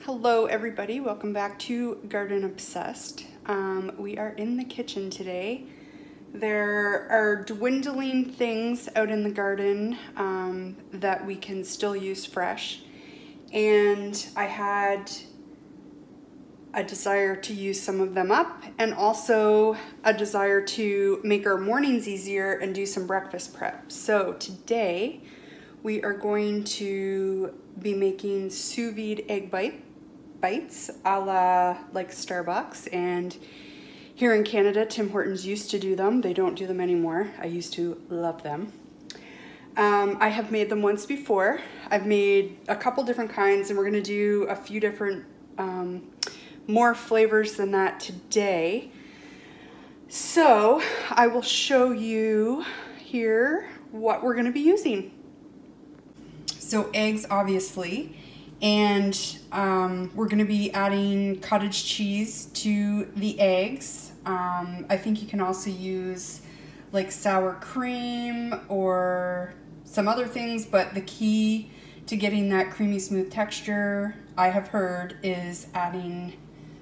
Hello everybody, welcome back to Garden Obsessed. We are in the kitchen today. There are dwindling things out in the garden that we can still use fresh, and I had a desire to use some of them up and also a desire to make our mornings easier and do some breakfast prep. So today we are going to be making sous vide egg bites a la like Starbucks, and here in Canada Tim Hortons used to do them. They don't do them anymore. I used to love them. I have made them once before. I've made a couple different kinds, and we're going to do a few different more flavors than that today. So I will show you here what we're going to be using. So eggs, obviously, and we're going to be adding cottage cheese to the eggs. I think you can also use like sour cream or some other things, but the key to getting that creamy smooth texture, I have heard, is adding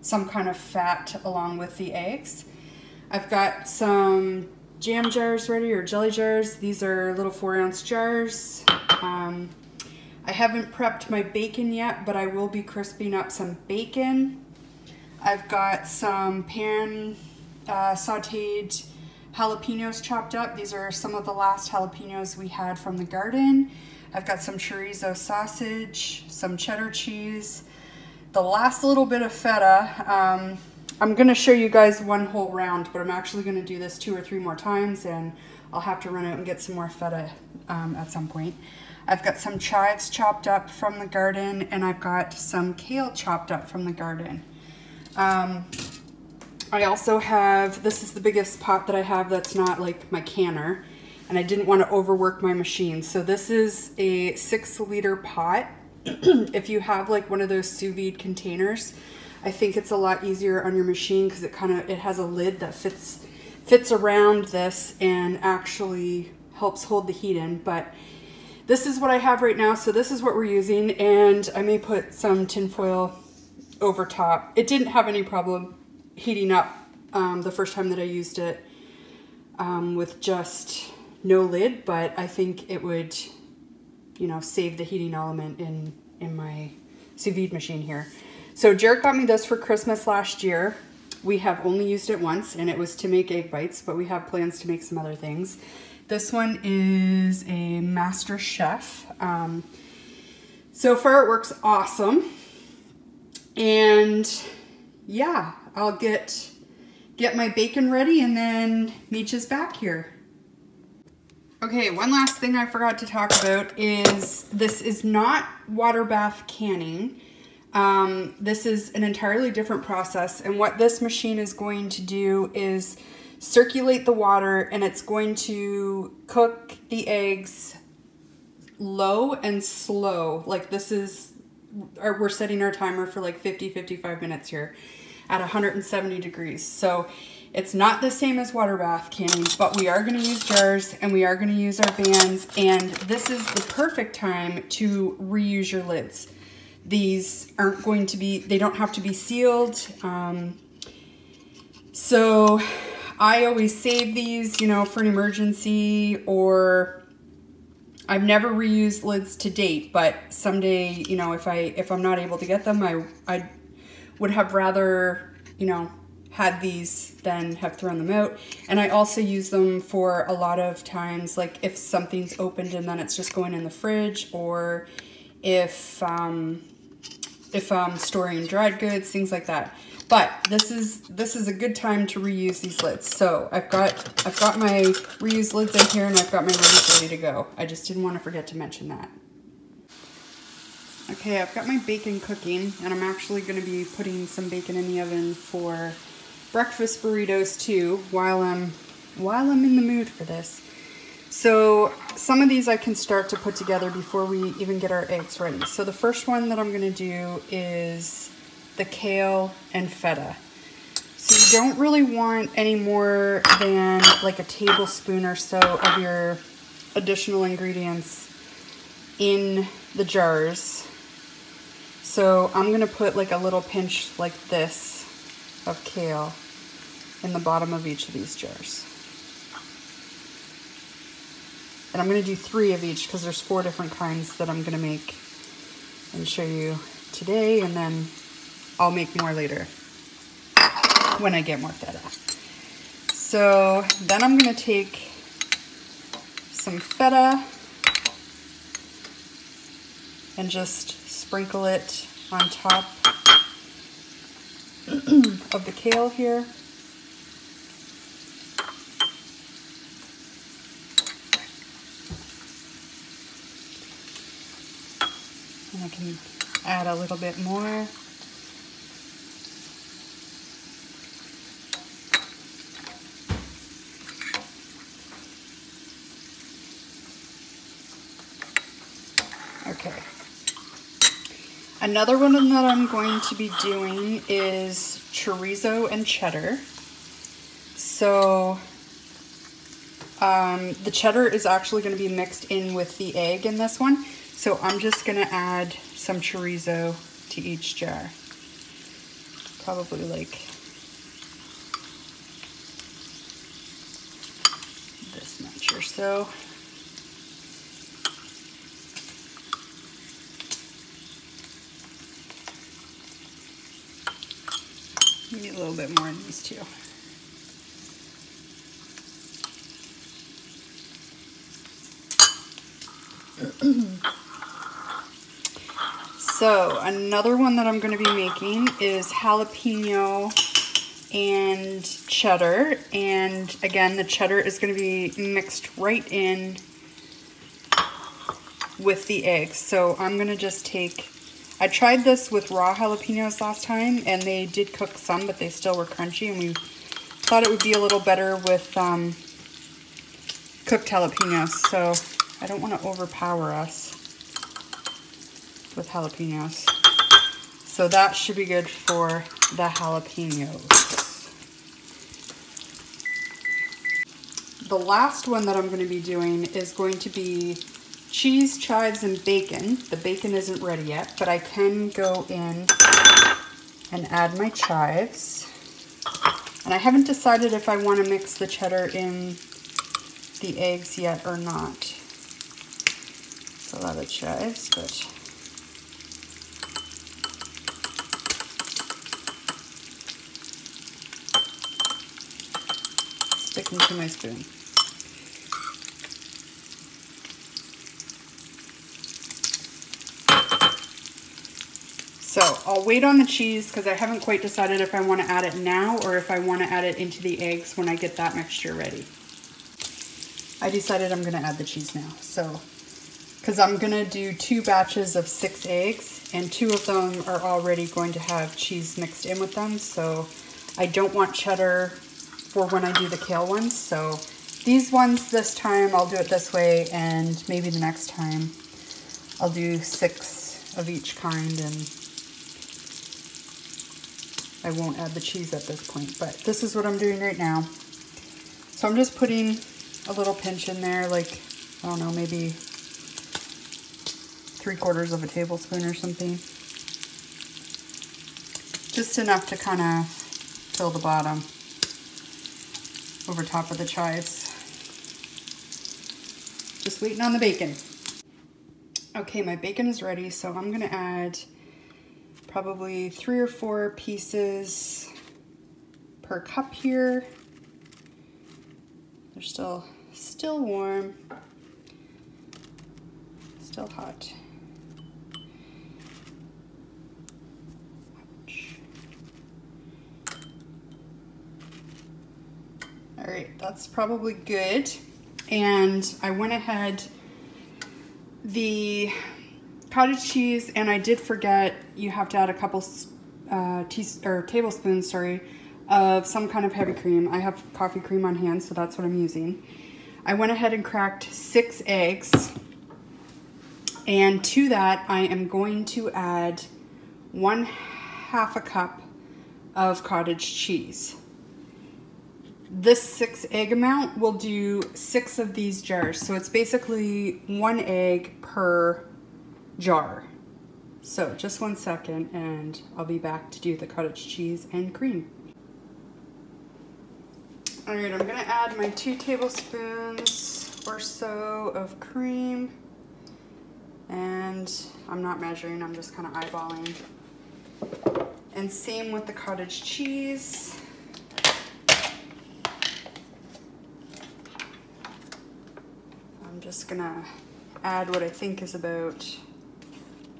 some kind of fat along with the eggs. I've got some jam jars ready, or jelly jars. These are little 4-ounce jars. I haven't prepped my bacon yet, but I will be crisping up some bacon. I've got some pan sauteed jalapenos chopped up. These are some of the last jalapenos we had from the garden. I've got some chorizo sausage, some cheddar cheese, the last little bit of feta. I'm gonna show you guys one whole round, but I'm actually gonna do this 2 or 3 more times, and I'll have to run out and get some more feta at some point. I've got some chives chopped up from the garden, and I've got some kale chopped up from the garden. I also have, this is the biggest pot that I have that's not like my canner, and I didn't want to overwork my machine. So this is a 6-liter pot. If you have like one of those sous vide containers, I think it's a lot easier on your machine because it has a lid that fits around this and actually helps hold the heat in. But this is what I have right now, so this is what we're using, and I may put some tin foil over top. It didn't have any problem heating up the first time that I used it with just no lid, but I think it would, you know, save the heating element in my sous vide machine here. So Jaret got me this for Christmas last year. We have only used it once, and it was to make egg bites, but we have plans to make some other things. This one is a Master Chef. So far it works awesome. And yeah, I'll get my bacon ready and then meet yous back here. Okay, one last thing I forgot to talk about is this is not water bath canning. This is an entirely different process, and what this machine is going to do is circulate the water, and it's going to cook the eggs low and slow. Like this is, we're setting our timer for like 50-55 minutes here at 170 degrees. So it's not the same as water bath canning, but we are going to use jars, and we are going to use our bands, and this is the perfect time to reuse your lids. These aren't going to be, they don't have to be sealed. So I always save these, you know, for an emergency, or I've never reused lids to date, but someday, you know, if I'm not able to get them, I would have rather, you know, had these than have thrown them out. And I also use them for a lot of times, like if something's opened and then it's just going in the fridge, or if I'm storing dried goods, things like that. But this is a good time to reuse these lids. So I've got my reused lids in here, and I've got my lids ready to go. I just didn't want to forget to mention that. Okay, I've got my bacon cooking, and I'm actually going to be putting some bacon in the oven for breakfast burritos too, while I'm in the mood for this. So some of these I can start to put together before we even get our eggs ready. So the first one that I'm going to do is the kale and feta. So you don't really want any more than like a tablespoon or so of your additional ingredients in the jars. So I'm gonna put like a little pinch like this of kale in the bottom of each of these jars. And I'm gonna do 3 of each because there's 4 different kinds that I'm gonna make and show you today, and then I'll make more later when I get more feta. So then I'm gonna take some feta and just sprinkle it on top of the kale here. And I can add a little bit more. Okay. Another one that I'm going to be doing is chorizo and cheddar. So the cheddar is actually going to be mixed in with the egg in this one. So I'm just going to add some chorizo to each jar. Probably like this much or so. Maybe a little bit more in these two. So another one that I'm going to be making is jalapeno and cheddar. And again, the cheddar is going to be mixed right in with the eggs. So I'm going to just take, I tried this with raw jalapenos last time and they did cook some, but they still were crunchy, and we thought it would be a little better with cooked jalapenos. So I don't want to overpower us with jalapenos. So that should be good for the jalapenos. The last one that I'm going to be doing is going to be cheese, chives, and bacon. The bacon isn't ready yet, but I can go in and add my chives. And I haven't decided if I want to mix the cheddar in the eggs yet or not. It's a lot of chives, but sticking to my spoon. So I'll wait on the cheese because I haven't quite decided if I want to add it now or if I want to add it into the eggs when I get that mixture ready. I decided I'm going to add the cheese now. So, because I'm going to do 2 batches of 6 eggs, and 2 of them are already going to have cheese mixed in with them. So I don't want cheddar for when I do the kale ones. So these ones this time I'll do it this way, and maybe the next time I'll do 6 of each kind, and I won't add the cheese at this point, but this is what I'm doing right now. So I'm just putting a little pinch in there, like, I don't know, maybe 3/4 of a tablespoon or something. Just enough to kind of fill the bottom over top of the chives. Just waiting on the bacon. Okay, my bacon is ready, so I'm gonna add probably 3 or 4 pieces per cup here. They're still warm, still hot. All right, that's probably good. And I went ahead, the cottage cheese, and I did forget you have to add a couple tablespoons, sorry, of some kind of heavy cream. I have coffee cream on hand, so that's what I'm using. I went ahead and cracked 6 eggs, and to that I am going to add 1/2 a cup of cottage cheese. This 6 egg amount will do 6 of these jars, so it's basically 1 egg per jar. So just 1 second and I'll be back to do the cottage cheese and cream. All right, I'm gonna add my 2 tablespoons or so of cream. And I'm not measuring, I'm just kind of eyeballing. And same with the cottage cheese. I'm just gonna add what I think is about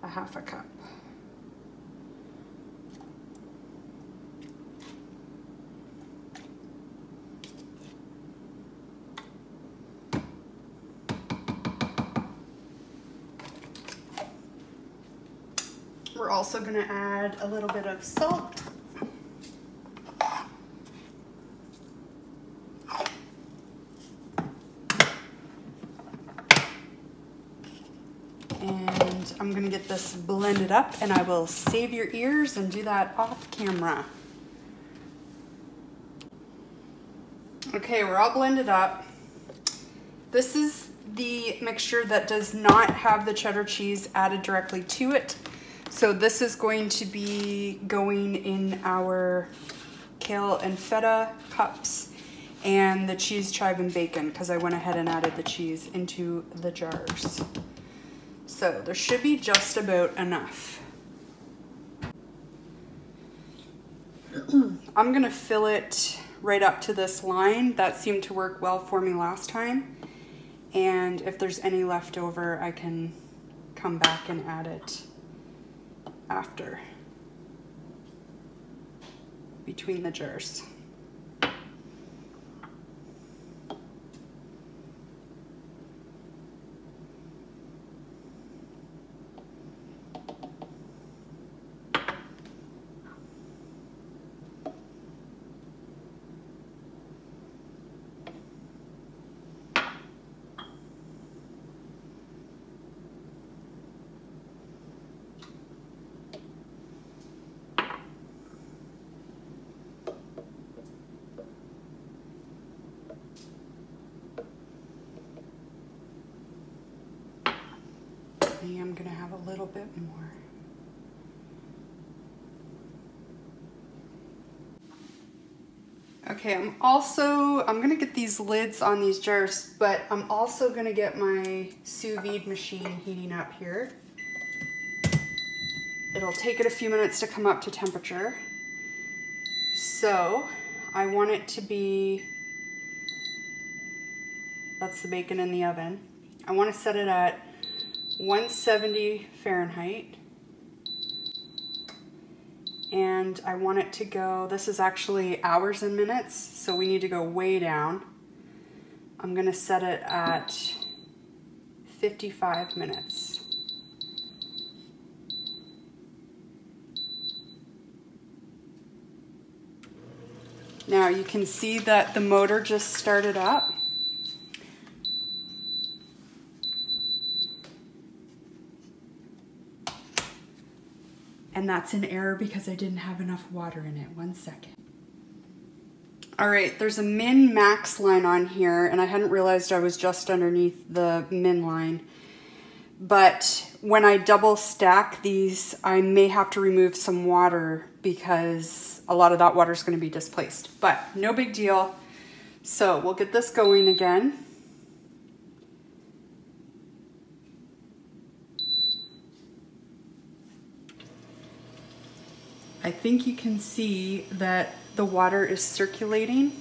a 1/2 cup. We're also gonna add a little bit of salt. And I'm gonna get this blended up and I will save your ears and do that off camera. Okay, we're all blended up. This is the mixture that does not have the cheddar cheese added directly to it. So this is going to be going in our kale and feta cups and the cheese, chive, and bacon because I went ahead and added the cheese into the jars. So there should be just about enough. I'm gonna fill it right up to this line. That seemed to work well for me last time. And if there's any left over, I can come back and add it after, between the jars. I'm gonna have a little bit more. Okay, I'm gonna get these lids on these jars, but I'm also gonna get my sous vide machine heating up here. It'll take it a few minutes to come up to temperature. So I want it to be, that's the bacon in the oven. I want to set it at 170 Fahrenheit. And I want it to go, this is actually hours and minutes, so we need to go way down. I'm gonna set it at 55 minutes. Now you can see that the motor just started up. And that's an error because I didn't have enough water in it. 1 second. All right, there's a min-max line on here, and I hadn't realized I was just underneath the min line. But when I double stack these, I may have to remove some water because a lot of that water is going to be displaced. But no big deal. So we'll get this going again. I think you can see that the water is circulating,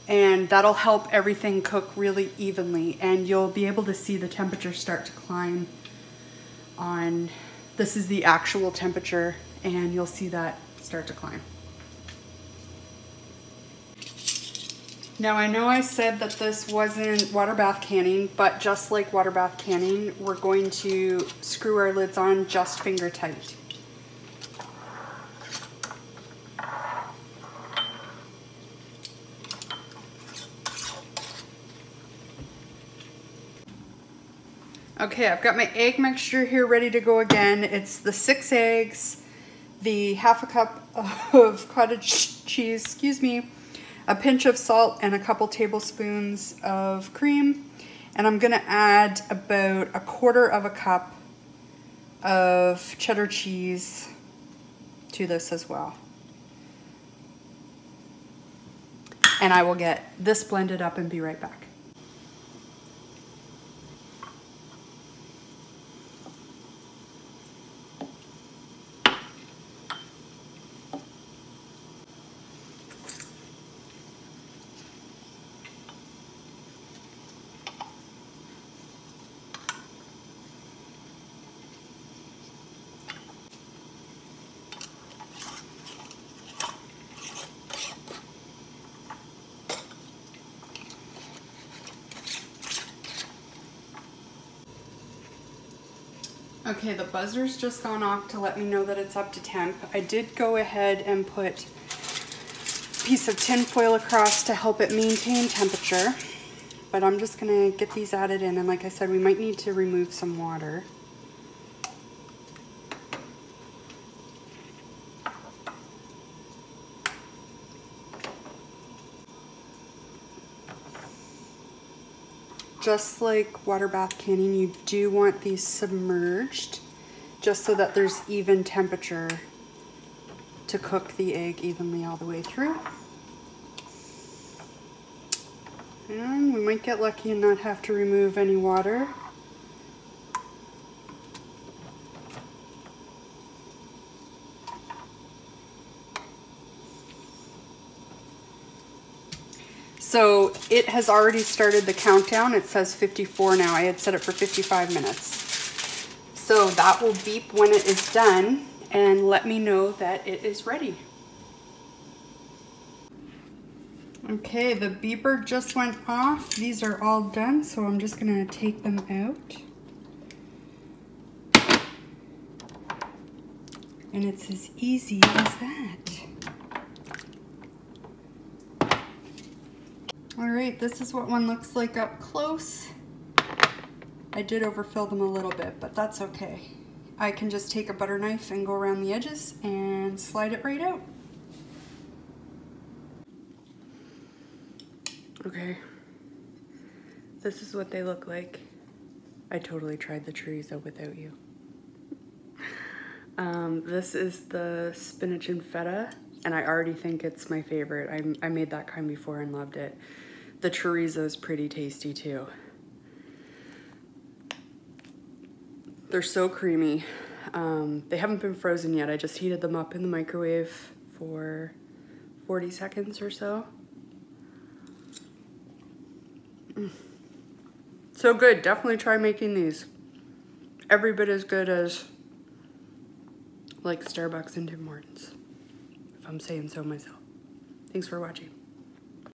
and that'll help everything cook really evenly, and you'll be able to see the temperature start to climb on, this is the actual temperature, and you'll see that start to climb. Now I know I said that this wasn't water bath canning, but just like water bath canning, we're going to screw our lids on just finger tight. Okay, I've got my egg mixture here ready to go again. It's the 6 eggs, the 1/2 cup of cottage cheese, excuse me, a pinch of salt, and a couple tablespoons of cream. And I'm gonna add about 1/4 cup of cheddar cheese to this as well. And I will get this blended up and be right back. Okay, the buzzer's just gone off to let me know that it's up to temp. I did go ahead and put a piece of tin foil across to help it maintain temperature. But I'm just gonna get these added in, and like I said, we might need to remove some water. Just like water bath canning, you do want these submerged just so that there's even temperature to cook the egg evenly all the way through. And we might get lucky and not have to remove any water. So it has already started the countdown. It says 54 now. I had set it for 55 minutes. So that will beep when it is done and let me know that it is ready. Okay, the beeper just went off. These are all done, so I'm just gonna take them out. And it's as easy as that. All right, this is what one looks like up close. I did overfill them a little bit, but that's okay. I can just take a butter knife and go around the edges and slide it right out. Okay, this is what they look like. I totally tried the chorizo without you. This is the spinach and feta, and I already think it's my favorite. I made that kind before and loved it. The chorizo is pretty tasty too. They're so creamy. They haven't been frozen yet. I just heated them up in the microwave for 40 seconds or so. So good. Definitely try making these. Every bit as good as like Starbucks and Tim Hortons, if I'm saying so myself. Thanks for watching.